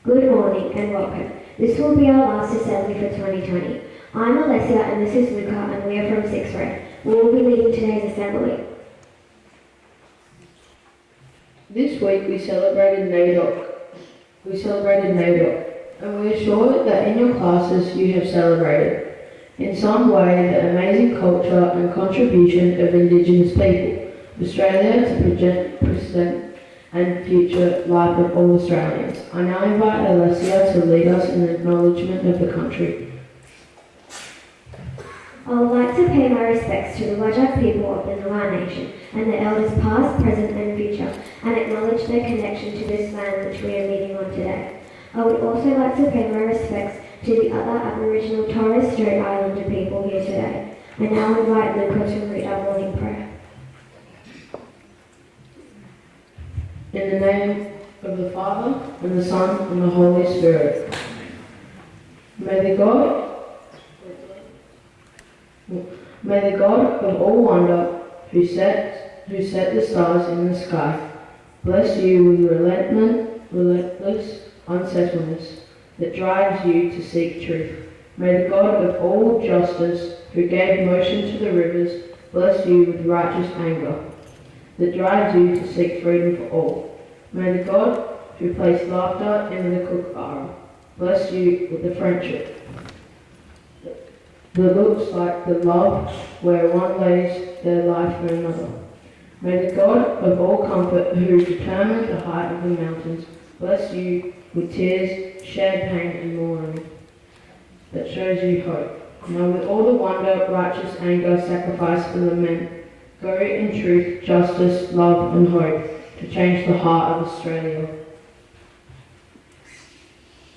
Good morning and welcome. This will be our last assembly for 2020. I'm Alessia and this is Luca and we are from 6th grade. We will be leading today's assembly. This week we celebrated NAIDOC, and we are sure that in your classes you have celebrated, in some way, the amazing culture and contribution of Indigenous people, Australia to present and future life of all Australians. I now invite Alessia to lead us in acknowledgement of the country. I would like to pay my respects to the Whadjuk people of the Noongar Nation and the elders past, present and future, and acknowledge their connection to this land which we are meeting on today. I would also like to pay my respects to the other Aboriginal Torres Strait Islander people here today. I now invite Luca to read our morning prayer. In the name of the Father, and the Son, and the Holy Spirit. May the God of all wonder, who set the stars in the sky, bless you with relentless unsettledness that drives you to seek truth. May the God of all justice, who gave motion to the rivers, bless you with righteous anger that drives you to seek freedom for all. May the God who placed laughter in the kookaburra bless you with the friendship that looks like the love where one lays their life for another. May the God of all comfort who determined the height of the mountains bless you with tears, shared pain and mourning that shows you hope. Now with all the wonder, righteous anger, sacrifice and lament, go in truth, justice, love and hope to change the heart of Australia.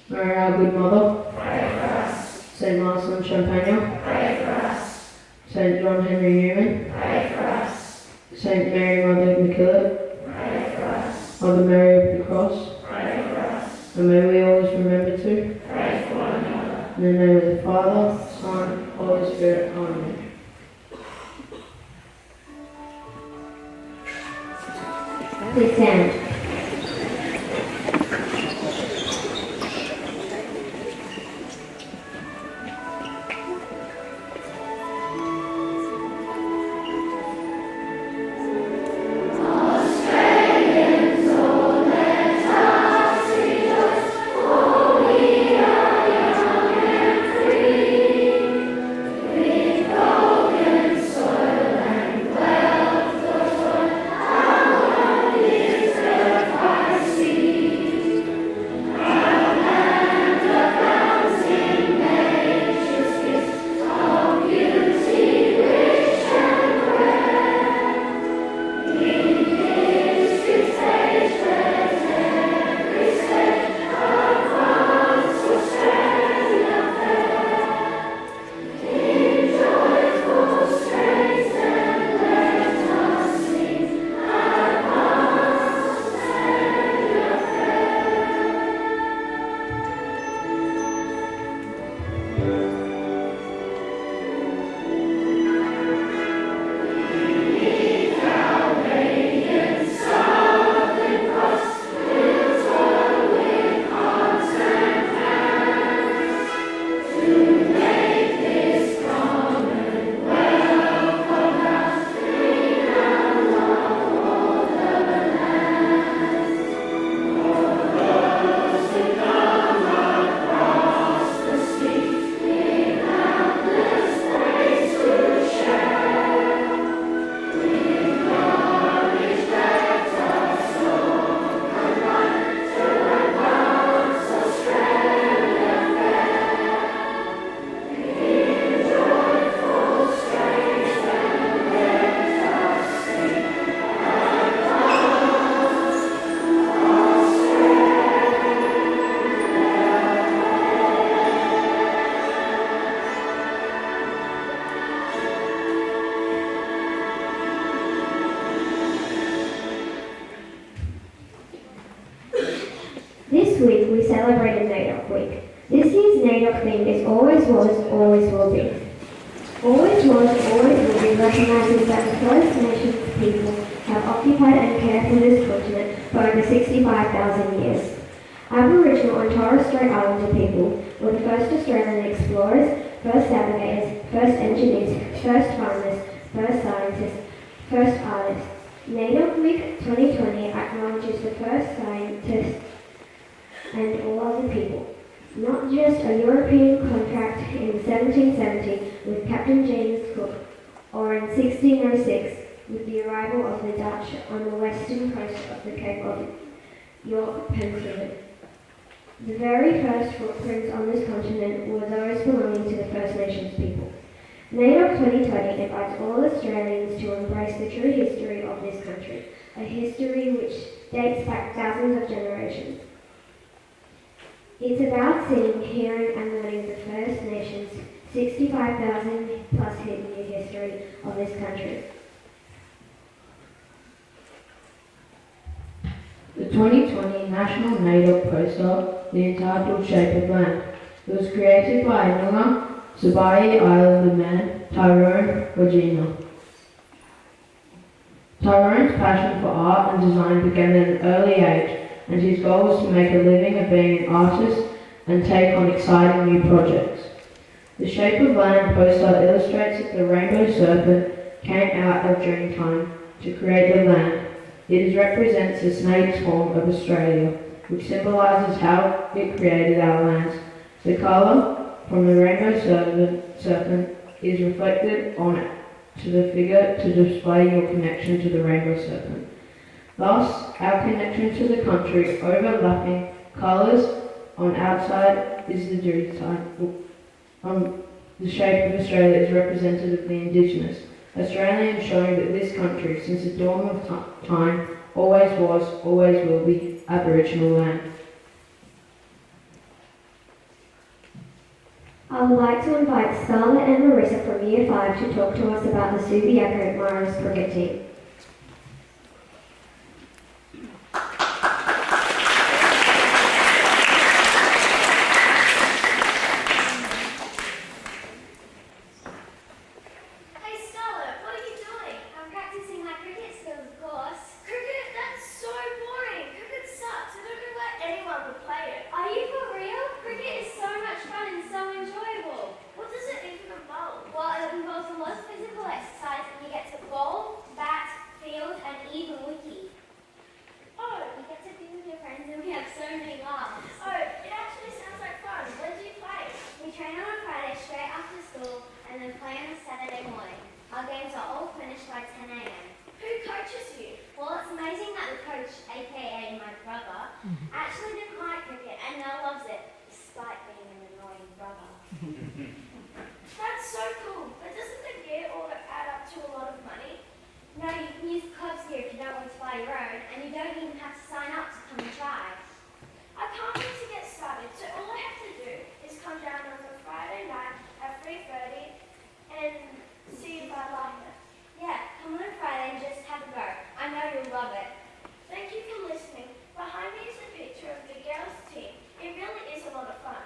Mary, our good mother, pray for us. St. Marcelin Champagne, Pray for us. St. John Henry Newman, Pray for us. St. Mary Mother MacKillop, Pray for us. Mother Mary of the Cross, Pray for us. and may we always remember to Pray for one another. in the name of the Father, Son, Holy Spirit, Amen. Please stand. This week we celebrated NAIDOC Week. This year's NAIDOC theme is Always Was, Always Will Be. Always was, always will be recognises that the First Nations people have occupied and cared for this continent for over 65,000 years. Aboriginal and Torres Strait Islander people were the first Australian explorers, first navigators, first engineers, first farmers, first scientists, first artists. NAIDOC Week 2020 acknowledges the first scientists and all other people. Not just a European contract in 1770 with Captain James Cook, or in 1606 with the arrival of the Dutch on the western coast of the Cape of York Peninsula. The very first footprints on this continent were those belonging to the First Nations people. NAIDOC 2020 invites all Australians to embrace the true history of this country, a history which dates back thousands of generations. It's about seeing, hearing and learning the First Nations' 65,000 plus year history of this country. The 2020 National NAIDOC poster, the entitled Shape of Land, was created by Noongar Sabai Islander man Tyrone Wagina. Tyrone's passion for art and design began at an early age, and his goal was to make a living of being an artist and take on exciting new projects. The Shape of Land poster illustrates that the rainbow serpent came out of Dreamtime to create the land. It represents the snake's form of Australia, which symbolises how it created our lands. The colour from the rainbow serpent is reflected on it to the figure to display your connection to the rainbow serpent. Thus, our connection to the country, overlapping colours on outside is the dreamtime. The shape of Australia is representative of the Indigenous Australians, showing that this country, since the dawn of time, always was, always will be Aboriginal land. I would like to invite Scarlett and Marissa from Year 5 to talk to us about the Subiaco Maras cricket team. Hey Scarlett, what are you doing? I'm practicing my cricket skills, of course. Cricket? That's so boring. Cricket sucks. I don't know why anyone would play it. Are you for real? Cricket is so much fun and so enjoyable. What does it even involve? Well, it involves a lot of physical exercise and you get to bowl, bat, field and even wicket. Oh, you get to be with your friends and we have so many laughs. Oh, it actually sounds like fun. When do you play? We train on a Friday straight after school and then play on a Saturday morning. Our games are all finished by 10 a.m. Who coaches you? Well, it's amazing that the coach, aka my brother, actually didn't like cricket and now loves it, despite being an annoying brother. That's so cool, but doesn't the gear all add up to a lot of money? No, you can use the club's gear if you don't want to buy your own, and you don't even have to sign up to come and try. I can't wait to get started, so all I have to do is come down on a Friday night at 3:30 and see if I like it. Yeah, come on Friday and just have a go. I know you'll love it. Thank you for listening. Behind me is a picture of the girls' team. It really is a lot of fun.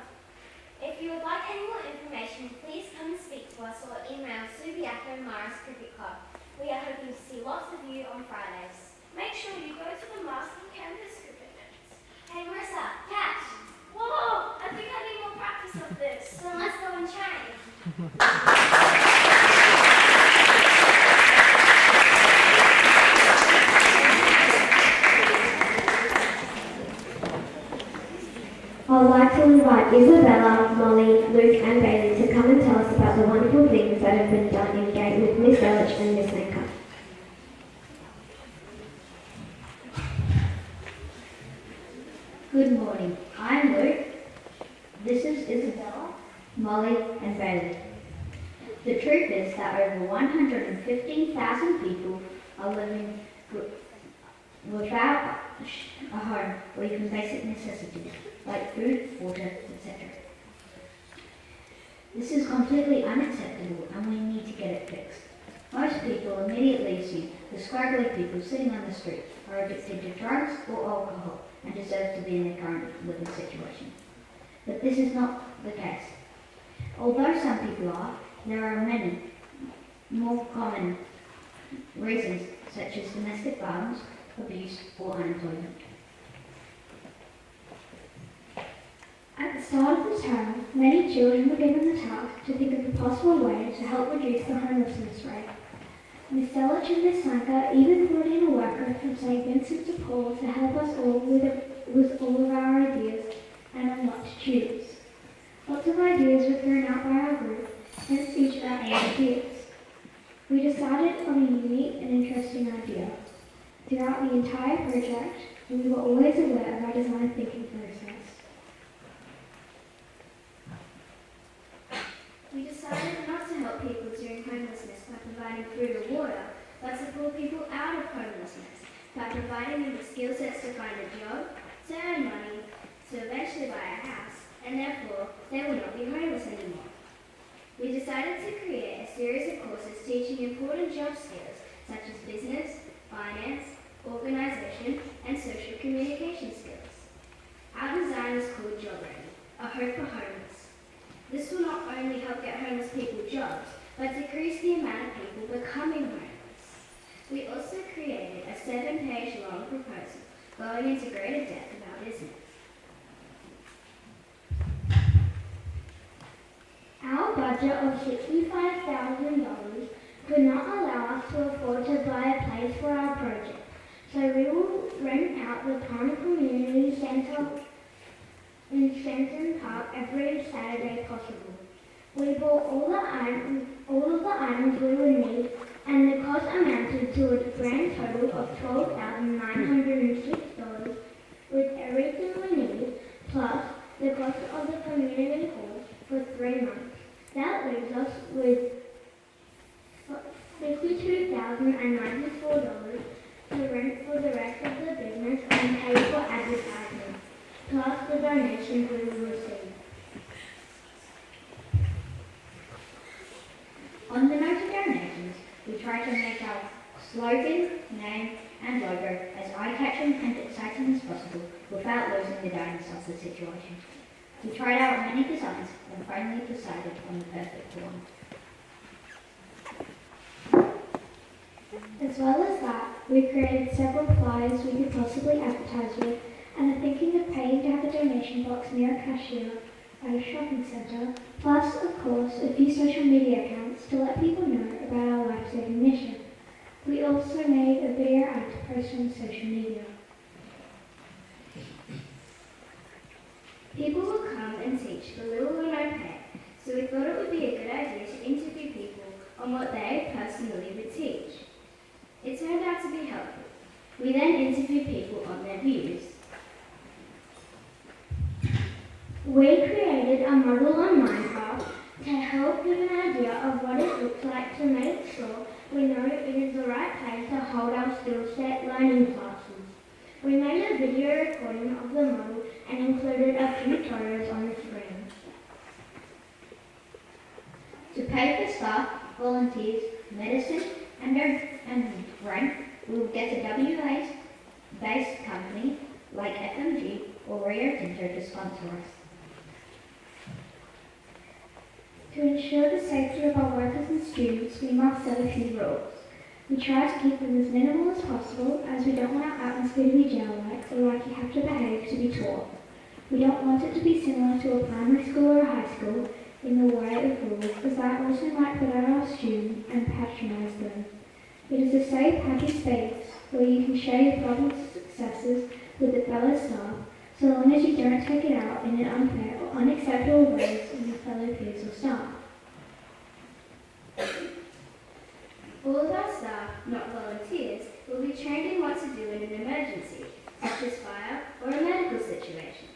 If you would like any more information, please come and speak to us or email Subiaco Maras Cricket Club. We are hoping to see lots of you on Fridays. Make sure you go to the Master Campus Cricket Nets. Hey Marissa, catch! Whoa! I think I need more practice of this. Then let's go and train. I would like to invite Isabella, Molly, Luke and Bailey to come and tell us about the wonderful things that have been done in Gate with Miss Ellich and Miss Anchor. Good morning. I'm Luke. This is Isabella, Molly, and Bailey. The truth is that over 115,000 people are living without a home or even basic necessities like food, water, etc. This is completely unacceptable and we need to get it fixed. Most people immediately assume the scraggly people sitting on the street are addicted to drugs or alcohol and deserve to be in their current living situation. But this is not the case. Although some people are, there are many more common reasons such as domestic violence, abuse or unemployment. start of the term, many children were given the task to think of a possible way to help reduce the homelessness rate. Miss Stella Chindisanka even brought in a worker from St. Vincent de Paul to help us all with all of our ideas and on what to choose. Lots of ideas were thrown out by our group, hence each of our 8 ideas. We decided on a unique and interesting idea. Throughout the entire project, we were always aware of our design thinking process. We decided not to help people during homelessness by providing food or water, but to pull people out of homelessness by providing them with skill sets to find a job, to earn money, to eventually buy a house, and therefore they will not be homeless anymore. We decided to create a series of courses teaching important job skills such as business, finance, organisation, and social communication skills. Our design is called Job Ready, a hope for homeless. This will not only help get homeless people jobs, but decrease the amount of people becoming homeless. We also created a 7-page long proposal going into greater depth about business. Our budget of $65,000 could not allow us to afford to buy a place for our project, so we will rent out the Pond Community Centre in Stanton Park every Saturday possible. We bought all of the items we would need, and the cost amounted to a grand total of $12,906 with everything we need, plus the cost of the community hall for 3 months. That leaves us with $52,094 to rent for the rest of the business and pay for advertising, plus the donations we will receive. On the note of donations, we try to make our slogan, name and logo as eye-catching and exciting as possible without losing the darkness of the situation. We tried out many designs and finally decided on the perfect one. As well as that, we created several flyers we could possibly advertise with and are thinking of paying to have a donation box near a cashier at a shopping centre, plus, of course, a few social media accounts to let people know about our life-saving mission. We also made a video ad to post on social media. People will come and teach for little or no pay, so we thought it would be a good idea to interview people on what they personally would teach. It turned out to be helpful. We then interviewed people on their views. We created a model on Minecraft to help give an idea of what it looks like to make sure we know it is the right place to hold our skill set learning classes. We made a video recording of the model and included a few photos on the screen. To pay for staff, volunteers, medicine and rent, we will get a WA-based company like FMG or Rio Tinto to sponsor us. To ensure the safety of our workers and students, we must set a few rules. We try to keep them as minimal as possible, as we don't want our atmosphere to be jail-like or like you have to behave to be taught. We don't want it to be similar to a primary school or a high school in the way of rules, as that also might put out our students and patronise them. It is a safe, happy space where you can share your problems and successes with the fellow staff, so long as you don't take it out in an unfair or unacceptable ways on your fellow peers or staff. All of our staff, not volunteers, will be trained in what to do in an emergency, such as fire or a medical situation.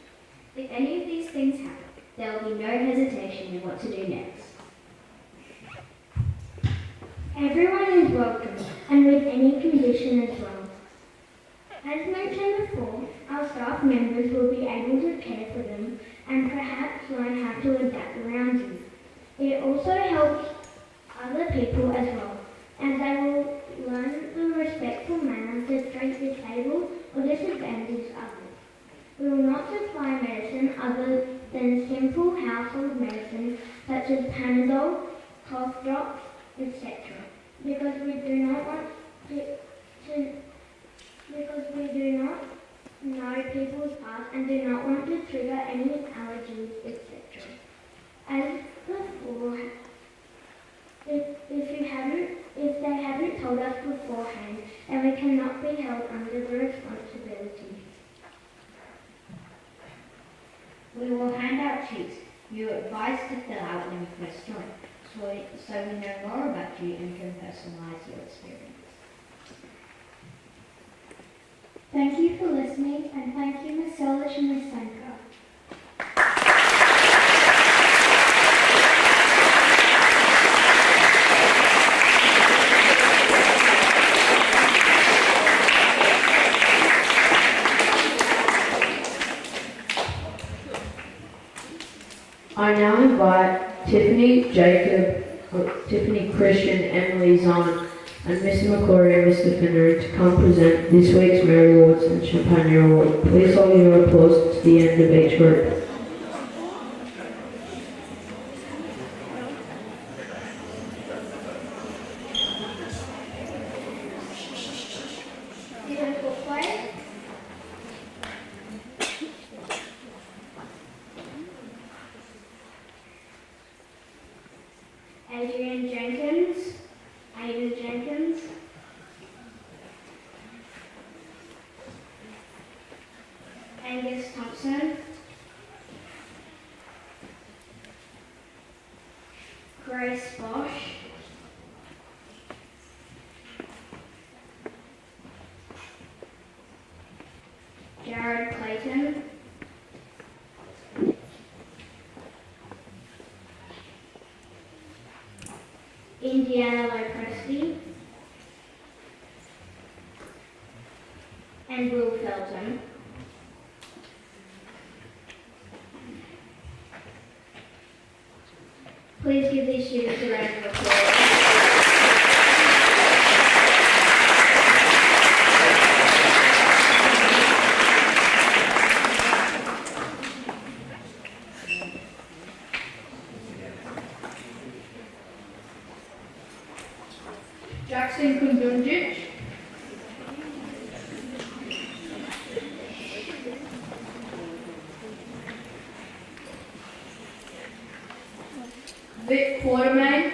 If any of these things happen, there will be no hesitation in what to do next. Everyone is welcome, and with any condition as well. As mentioned before, our staff members will be able to care for them and perhaps learn how to adapt around you. It also helps other people as well, and they will learn the respectful manner to treat disabled or disadvantaged others. We will not supply medicine other than simple household medicine such as Panadol, cough drops, etc. Because we do not know people's past and do not want to trigger any allergies, etc. As before, if they haven't told us beforehand, then we cannot be held under the responsibility. We will hand out sheets you are advised to fill out when you first join, so we know more about you and can personalise your experience. Thank you for listening, and thank you, Ms. Solich and Ms. Sanka. I now invite Tiffany Christian, Emily Zahn, and Mr. McCory and Mr. Finner to come present this week's Mary Awards and Champagne Award. Please hold your applause to the end of each group. Adrian Jenkins, Ada Jenkins, Angus Thompson, Grace Bosch, Jared Clayton, Indiana Lopresti, and Will Felton. Please give these students a round of applause. Jackson Kundunjic, Vic Quartermain,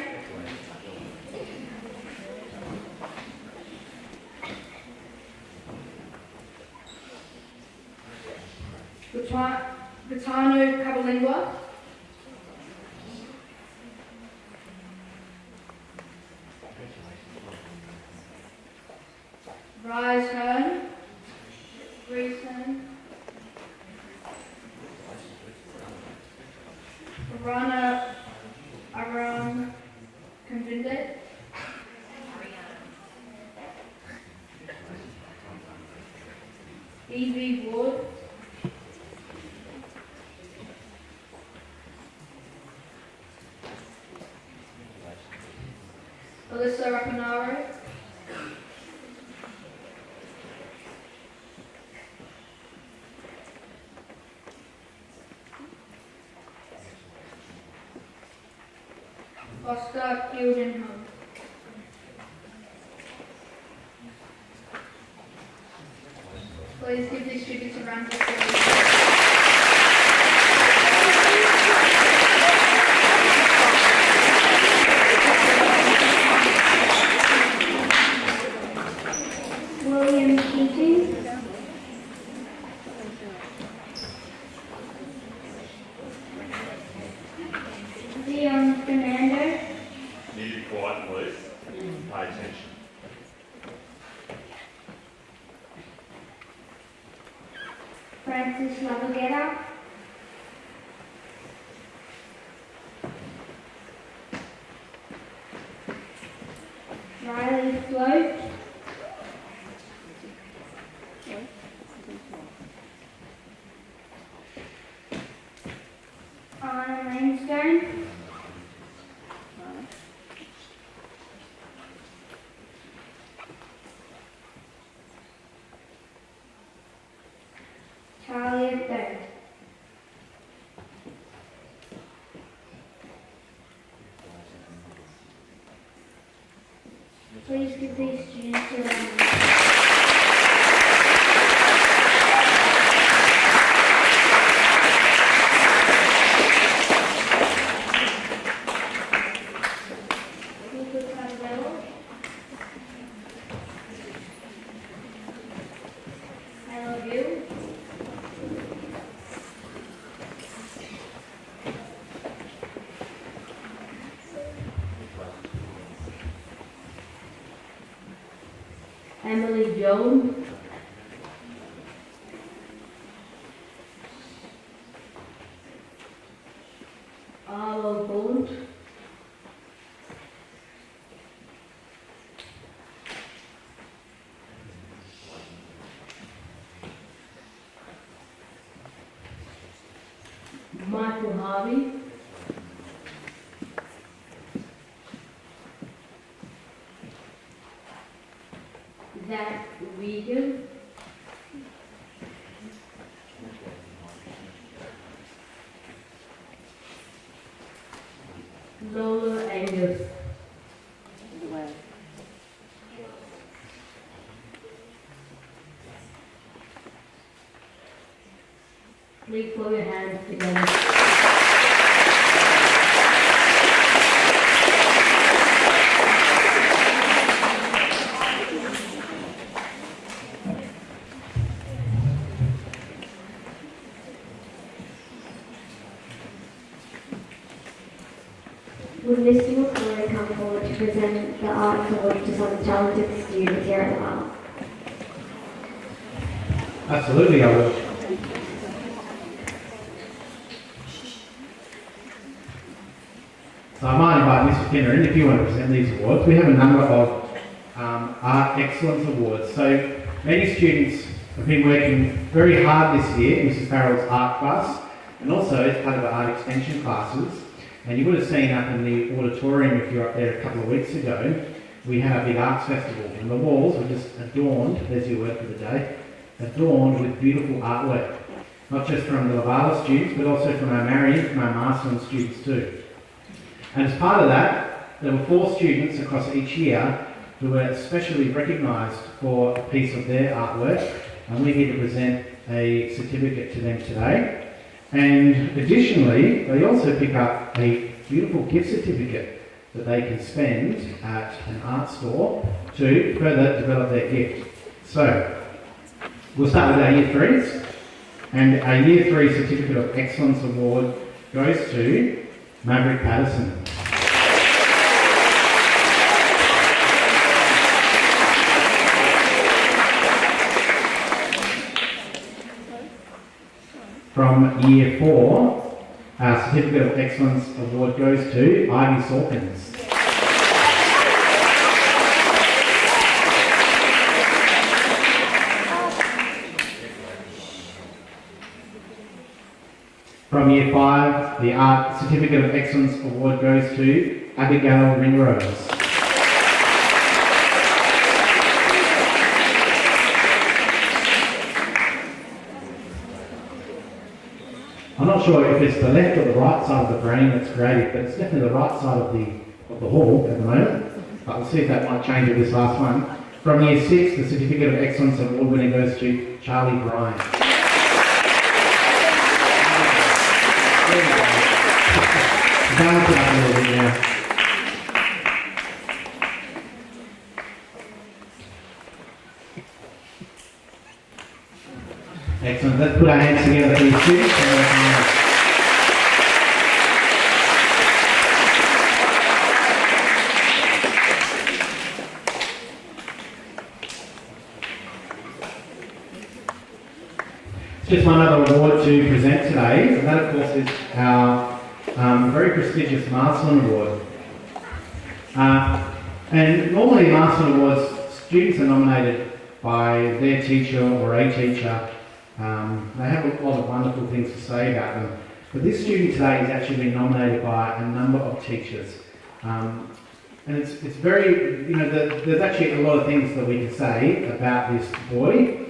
Vitano Cabalingua, Rise Hearn, Reason, Rana Aram Convinded, Evie Wood, Alyssa Rapinaro, Oscar Gildenholm. Please give these students a round of applause. William Keating, Leon Fernando, Need to be quiet, please. Pay attention. Francis Lavagetta, Riley Float, Anna Mainstone, Talia Bird. Please give these students a round of applause. Young, Arlo Bond, Michael Harvey, Zach Regan, Lola Angus. Please put your hands together. Would Mr. McCoy come forward to present the Arts Award to some talented students here at Lavalla? Absolutely, I will. So I might invite Mr. Skinner in if you want to present these awards. We have a number of Art Excellence Awards. So many students have been working very hard this year in Mrs. Farrell's art class, and also as part of our art extension classes. And you would have seen up in the auditorium, if you were up there a couple of weeks ago, we had a big arts festival, and the walls were just adorned, there's your word for the day, adorned with beautiful artwork. Not just from the Lavalla students, but also from our Marion, from our Marston students too. And as part of that, there were 4 students across each year who were especially recognised for a piece of their artwork, and we're here to present a certificate to them today. And additionally, they also pick up a beautiful gift certificate that they can spend at an art store to further develop their gift. So, we'll start with our Year 3s, and our Year 3 Certificate of Excellence Award goes to Maverick Patterson. From Year 4, our Certificate of Excellence Award goes to Ivy Sawkins. From Year 5, the Art Certificate of Excellence Award goes to Abigail Ringrose. I'm not sure if it's the left or the right side of the brain that's creative, but it's definitely the right side of the hall at the moment. But we'll see if that might change with this last one. From Year 6, the Certificate of Excellence Award winner goes to Charlie Bryan. Balance it up a little bit now. Excellent. Let's put our hands together for these students. Just one other award to present today, and that of course is our very prestigious Marston Award. And normally Marston Awards, students are nominated by their teacher or a teacher. They have a lot of wonderful things to say about them. But this student today has actually been nominated by a number of teachers. And it's very, there's actually a lot of things that we can say about this boy.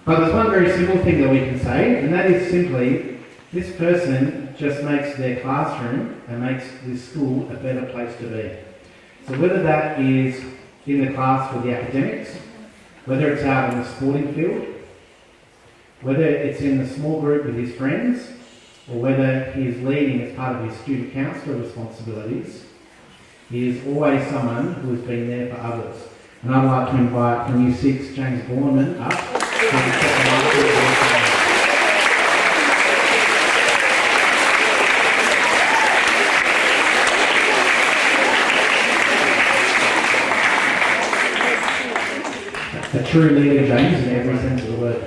But there's one very simple thing that we can say, and that is simply, this person just makes their classroom and makes this school a better place to be. So whether that is in the class for the academics, whether it's out in the sporting field, whether it's in the small group with his friends, or whether he is leading as part of his student council responsibilities, he is always someone who has been there for others. And I'd like to invite from Year 6, James Borneman up. true leader, James, in every sense of the word.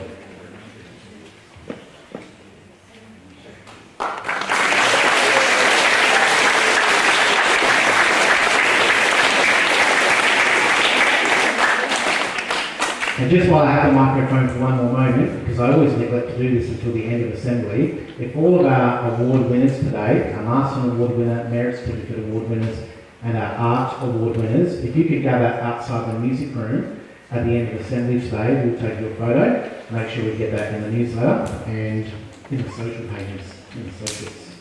And just while I have the microphone for one more moment, because I always neglect to do this until the end of assembly, if all of our award winners today, our Marston Award winner, Merit Certificate Award winners, and our Art Award winners, if you could gather outside the music room at the end of assembly today, we'll take your photo, make sure we get that in the newsletter and in the social pages, in the socials.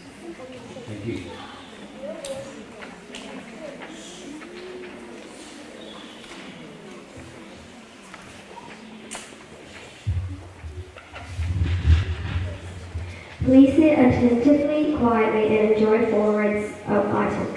Thank you. Please sit attentively, quietly, and enjoy forwards of items.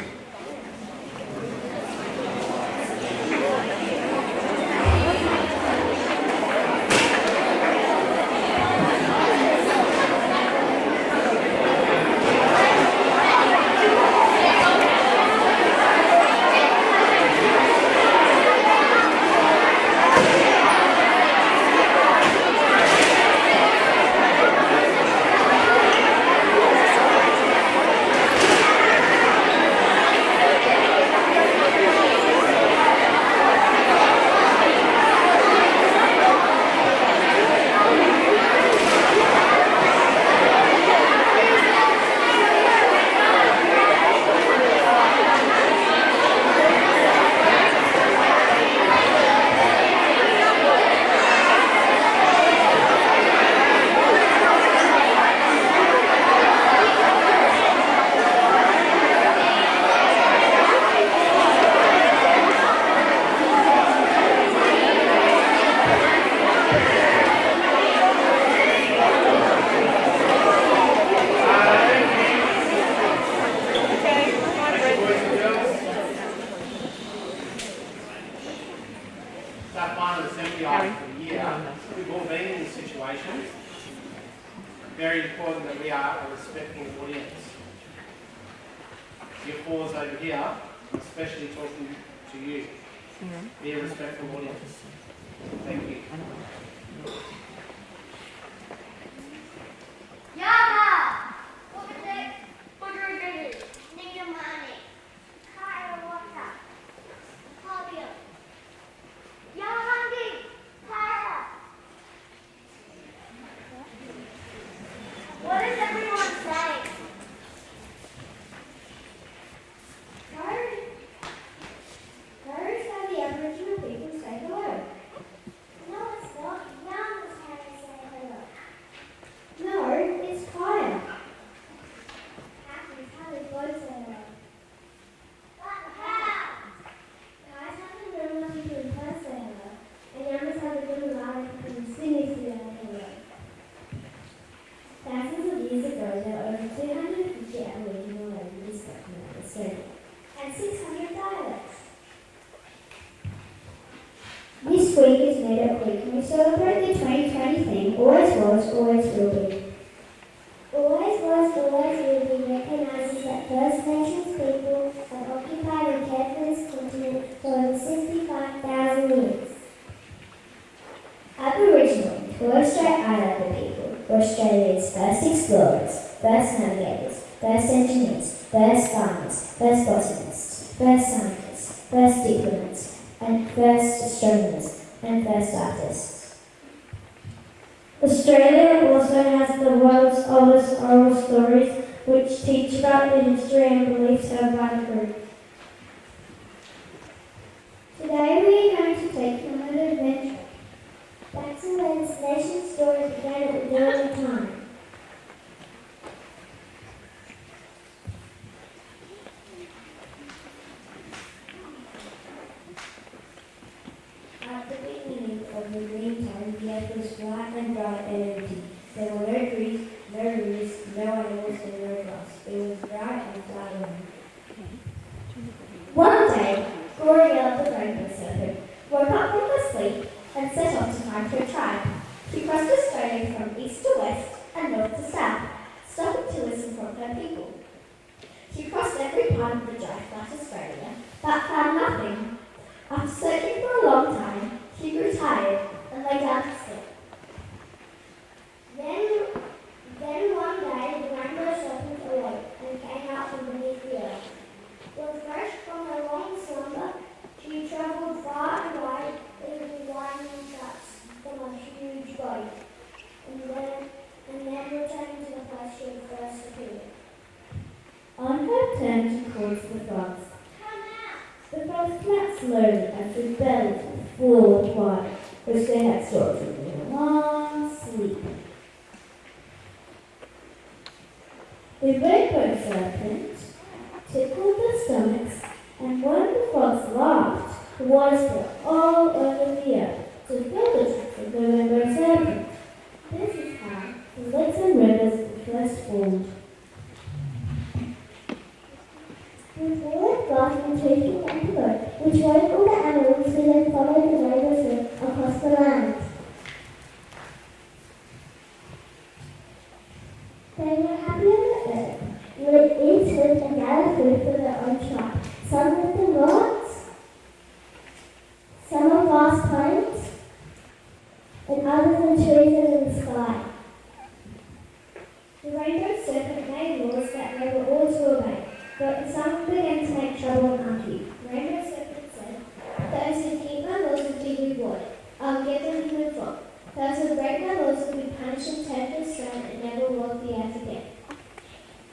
Our final assembly item for the year. We've all been in this situation. Very important that we are a respecting audience. Your fours over here, especially talking to you. Be a respectful audience. Thank you. Yama! Bugger, bugger, nigga money. Kyle water. Podium. Yahandi! Kyle! What is everyone saying? Courage how the Aboriginal people say hello. No, it's not. Yam is how they say hello. No, it's fire. Happy is how they both say hello. But how? Guys have the little people in first say hello, and Yamas have the little loud people in singing say hello. Thousands of years ago, there were over 250 Aboriginal languages spoken in Australia, and 600 dialects. This week is Made Up Week, and we celebrate the 2020 theme, Always Was, Always Will Be. Always Was, Always Will Be recognises that First Nations people have occupied and cared for this continent for over 65,000 years. Aboriginal and Torres Strait Islander people were Australia's first explorers, first navigators, first engineers, first farmers, first botanists, first scientists, first diplomats, and first astronomers, and first artists. Australia also has the world's oldest oral stories, which teach about the history and beliefs held by the group. Today we are going to take you on an adventure back to where this nation's story began at the dawn of time. At the beginning of the green time, the earth was flat and dry and empty. There were no trees, no rivers, no animals, and no grass. It was dry and flat land. One day, Gloria the rainbow serpent woke up from her sleep and set off to find her tribe. She crossed Australia from east to west and north to south, stopping to listen from her people. She crossed every part of the dry, flat Australia, but found nothing. After searching for a long time, she grew tired lay down to sleep. Then one day the rainbow serpent awoke and came out from beneath the earth. Refreshed from her long slumber, she travelled far and wide, leaving winding tracks from a huge body, and then returning to the place she had first appeared. On her turn she calls the frogs. Come out! The frogs clapped slowly as their bellies were full of water, which they had stored from their long sleep. The rainbow serpent tickled their stomachs, and when the frogs laughed, the water spread all over the earth to fill the tracks of the rainbow serpent. This is how the lakes and rivers were first formed. With all laughing, taking and bird, which woke all the animals who then followed the rainbow serpent across the land. They were happy on the earth, would eat food and gather food for their own tribe. Some lived in lawns, some on vast plains, and others in trees and in the sky. The rainbow serpent made laws that they were all to obey, but some began to make trouble and argue. The rainbow serpent said, "Those who keep my laws will be rewarded. I'll give them to the flock. Those who break my laws will be punished and turned to stone and never walk the earth again."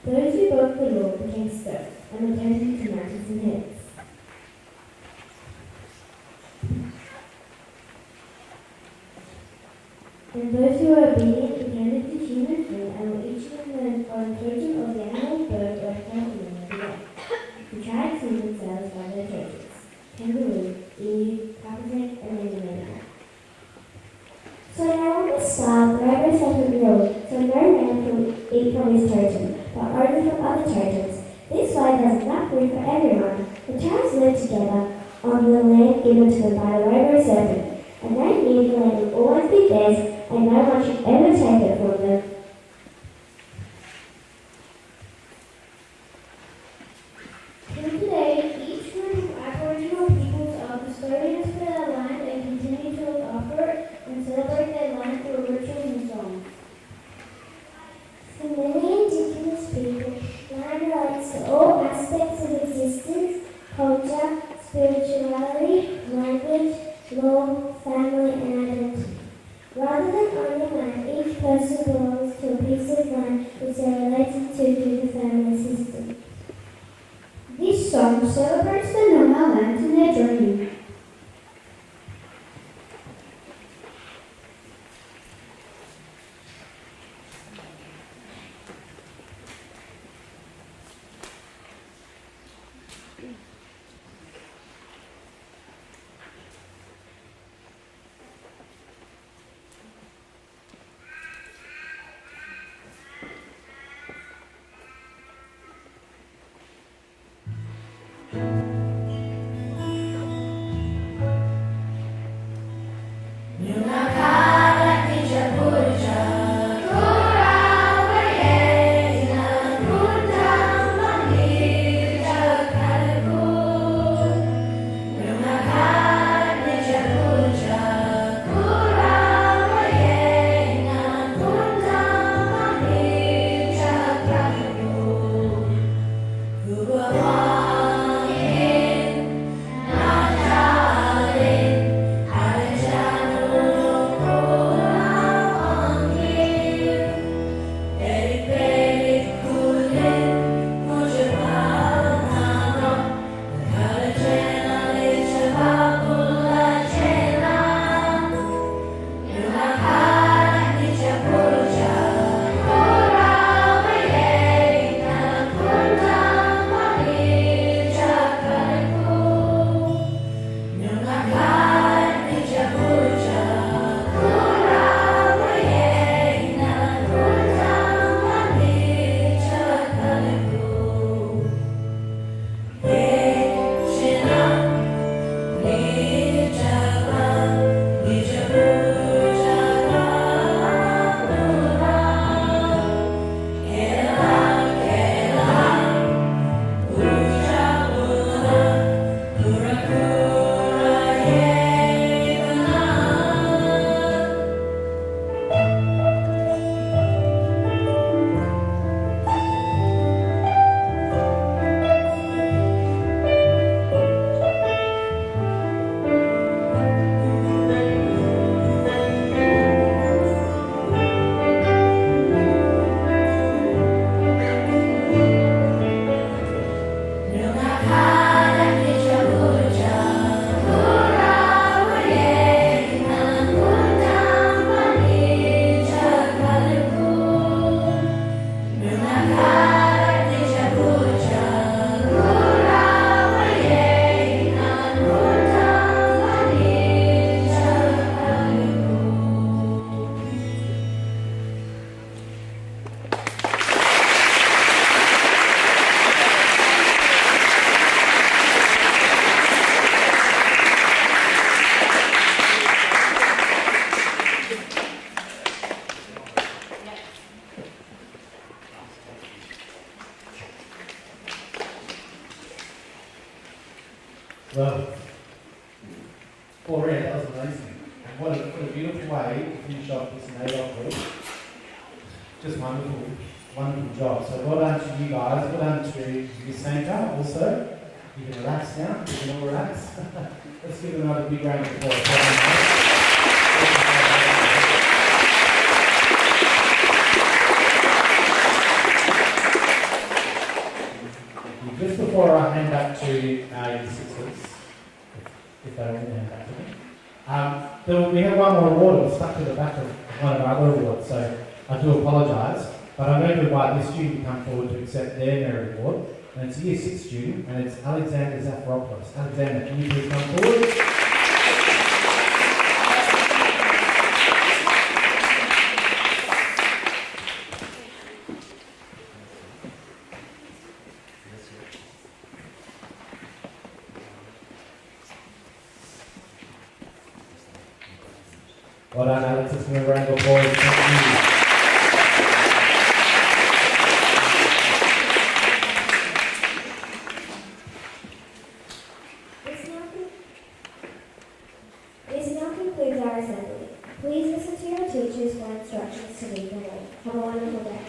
Those who broke the law became stone and were turned into mountains and hills. And those who were obedient became into human form and were each of them on totem of the animal, bird, or animal of the earth. The tribes knew themselves by their totems: kangaroo, emu, copperhead, and mango. So now on the star, the rainbow serpent ruled, so no man could eat from his totem, but only from other totems. This way there was enough food for everyone. The tribes lived together on the land given to them by the rainbow serpent, and they knew the land would always be theirs, and no one should ever take it from them. Till today, each group of Aboriginal peoples are custodians for their land and continue to look after it and celebrate their land through rituals and songs. For many Indigenous people, land relates to all aspects of existence: culture, spirituality, language, law, family, and identity. Rather than owning land, each person belongs to a piece of land which they are related to through the family system. This song celebrates the Noongar lands and their journey. Well, Gloria, that was amazing. And what a beautiful way to finish off this NAIDOC week. Just wonderful, wonderful job. So well done to you guys. Well done to Miss Sanka also. You can relax now. You can all relax. Let's give them another big round of applause. Well done, guys. Just before I hand back to your assistants, if they don't hand back to me, we have one more award that was stuck to the back of one of our other awards, so I do apologise, but I'm going to invite this student to come forward to accept their merit award, and it's a Year 6 student, and it's Alexander Zafiropoulos. Alexander, can you please come forward? Well done, Alex. Let's give a round of applause. Thank you. This now concludes our assembly. Please listen to your teachers for instructions to leave the hall. Have a wonderful day.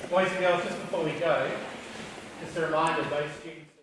Boys and girls, just before we go, just a reminder, those students